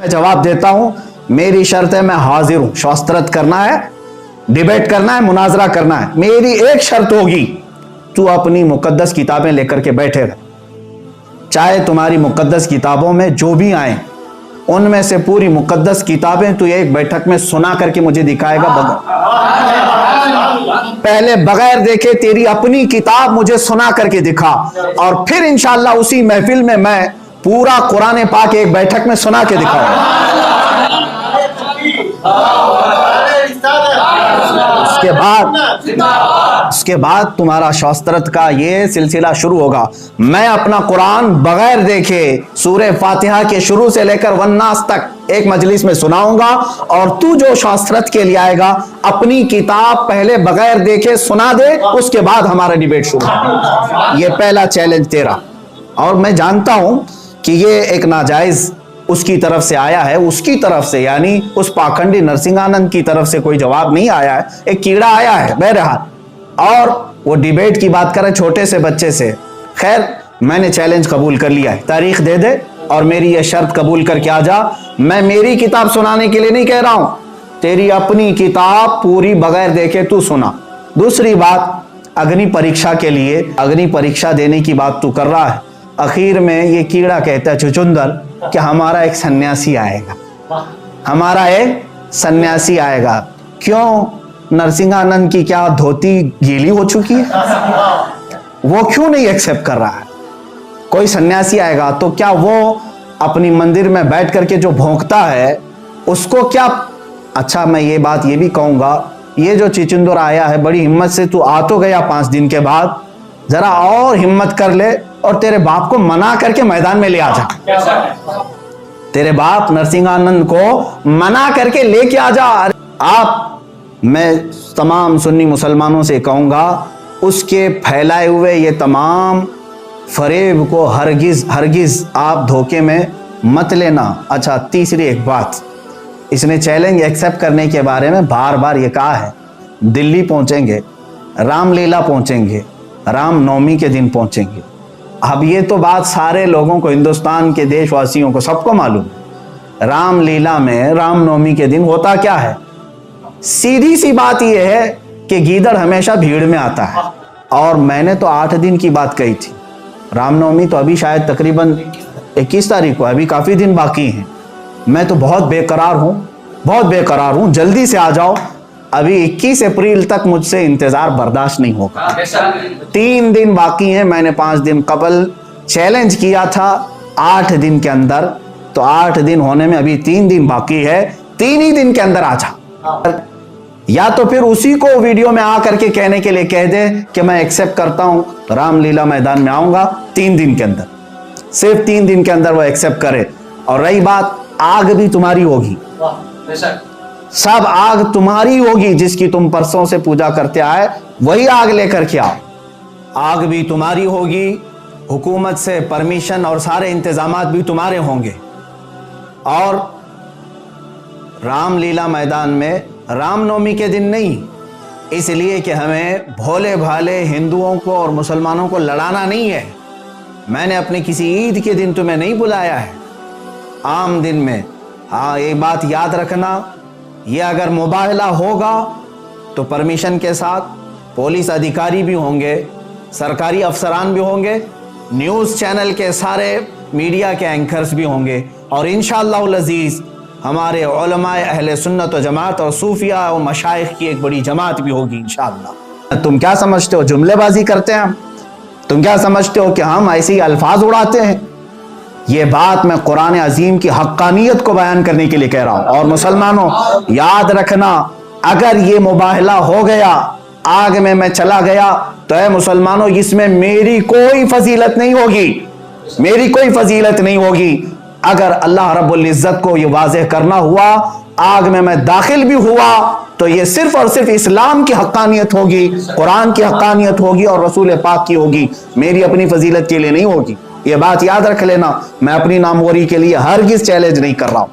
मैं जवाब देता हूं, मेरी शर्त है, मैं हाजिर हूं। शस्त्रत करना है, डिबेट करना है, मुनाजरा करना है। मेरी एक शर्त होगी, तू अपनी मुकद्दस किताबें लेकर के बैठेगा। चाहे तुम्हारी मुकद्दस किताबों में जो भी आए, उनमें से पूरी मुकद्दस किताबें तू एक बैठक में सुना करके मुझे दिखाएगा। पहले बगैर देखे तेरी अपनी किताब मुझे सुना करके दिखा, और फिर इंशाअल्लाह उसी महफिल में मैं पूरा कुरान पाक एक बैठक में सुना के दिखाऊंगा। उसके बाद तुम्हारा शस्त्रत का ये सिलसिला शुरू होगा। मैं अपना कुरान बगैर देखे सूरह फातिहा के शुरू से लेकर वन्नास तक एक मजलिस में सुनाऊंगा, और तू जो शस्त्रत के लिए आएगा अपनी किताब पहले बगैर देखे सुना दे, उसके बाद हमारा डिबेट शुरू होगा। ये पहला चैलेंज तेरा। और मैं जानता हूं कि ये एक नाजायज उसकी तरफ से आया है, उसकी तरफ से, यानी उस पाखंडी नरसिंहानंद की तरफ से कोई जवाब नहीं आया है, एक कीड़ा आया है बहरहाल। और वो डिबेट की बात करें छोटे से बच्चे से। खैर, मैंने चैलेंज कबूल कर लिया है, तारीख दे दे और मेरी ये शर्त कबूल करके आ जा। मैं मेरी किताब सुनाने के लिए नहीं कह रहा हूं, तेरी अपनी किताब पूरी बगैर देखे तू सुना। दूसरी बात, अग्नि परीक्षा के लिए, अग्नि परीक्षा देने की बात तू कर रहा है। आखिर में ये कीड़ा कहता है चुचुंदर कि हमारा एक सन्यासी आएगा, हमारा एक सन्यासी आएगा। क्यों? नरसिंहानंद की क्या धोती गीली हो चुकी है? वो क्यों नहीं एक्सेप्ट कर रहा है? कोई सन्यासी आएगा तो क्या वो अपनी मंदिर में बैठ करके जो भौंकता है उसको क्या? अच्छा, मैं ये बात ये भी कहूंगा, ये जो चिचुंदर आया है, बड़ी हिम्मत से तू आ तो गया 5 दिन के बाद, जरा और हिम्मत कर ले और तेरे बाप को मना करके मैदान में ले आ जा। तेरे बाप नरसिंहानंद को मना करके लेके आ जा। मैं तमाम सुन्नी मुसलमानों से कहूंगा, उसके फैलाए हुए ये तमाम फरेब को हरगिज हरगिज आप धोखे में मत लेना। अच्छा, तीसरी एक बात, इसने चैलेंज एक्सेप्ट करने के बारे में बार बार ये कहा है, दिल्ली पहुंचेंगे, रामलीला पहुंचेंगे, रामनवमी के दिन पहुंचेंगे। अब ये तो बात सारे लोगों को, हिंदुस्तान के देशवासियों को सबको मालूम, रामलीला में रामनवमी के दिन होता क्या है। सीधी सी बात यह है कि गीदड़ हमेशा भीड़ में आता है, और मैंने तो 8 दिन की बात कही थी। रामनवमी तो अभी शायद तकरीबन 21 तारीख को, अभी काफी दिन बाकी हैं। मैं तो बहुत बेकरार हूं, जल्दी से आ जाओ। अभी 21 अप्रैल तक मुझसे इंतजार बर्दाश्त नहीं होगा। 3 दिन बाकी हैं। मैंने 5 दिन कबल चैलेंज किया था 8 दिन के अंदर, तो 8 दिन होने में अभी 3 दिन बाकी है। 3 ही दिन के अंदर आ जा, या तो फिर उसी को वीडियो में आकर के कहने के लिए कह दे कि मैं एक्सेप्ट करता हूं, रामलीला मैदान में आऊंगा 3 दिन के अंदर। सिर्फ 3 दिन के अंदर वो एक्सेप्ट करे। और रही बात, आग भी तुम्हारी होगी, सब आग तुम्हारी होगी। जिसकी तुम परसों से पूजा करते आए वही आग लेकर के आओ। आग भी तुम्हारी होगी, हुकूमत से परमिशन और सारे इंतजामात भी तुम्हारे होंगे। और रामलीला मैदान में रामनवमी के दिन नहीं, इसलिए कि हमें भोले भाले हिंदुओं को और मुसलमानों को लड़ाना नहीं है। मैंने अपने किसी ईद के दिन तुम्हें नहीं बुलाया है, आम दिन में। हाँ, एक बात याद रखना, ये अगर मुबाहला होगा तो परमिशन के साथ पुलिस अधिकारी भी होंगे, सरकारी अफसरान भी होंगे, न्यूज़ चैनल के सारे मीडिया के एंकर्स भी होंगे, और इंशाअल्लाह अज़ीज़ हमारे उलमाए अहले सुन्नत व जमात और सूफिया और मशाइख की एक बड़ी जमात भी होगी इंशाअल्लाह। तुम क्या समझते हो जुमलेबाजी करते हैं हम? तुम क्या समझते हो कि हम ऐसे ही अल्फाज उड़ाते हैं? ये बात मैं कुरान अजीम की हक्कानियत को बयान करने के लिए कह रहा हूं। और मुसलमानों, याद रखना, अगर ये मुबाहला हो गया, आग में मैं चला गया, तो है मुसलमानों, इसमें मेरी कोई फजीलत नहीं होगी, मेरी कोई फजीलत नहीं होगी। अगर अल्लाह रब्बुल इज्जत को ये वाज़ेह करना हुआ, आग में मैं दाखिल भी हुआ, तो ये सिर्फ और सिर्फ इस्लाम की हक्कानियत होगी, कुरान की हक्कानियत होगी और रसूल पाक की होगी, मेरी अपनी फजीलत के लिए नहीं होगी। ये बात याद रख लेना। मैं अपनी नामवरी के लिए हरगिज़ चैलेंज नहीं कर रहा हूं।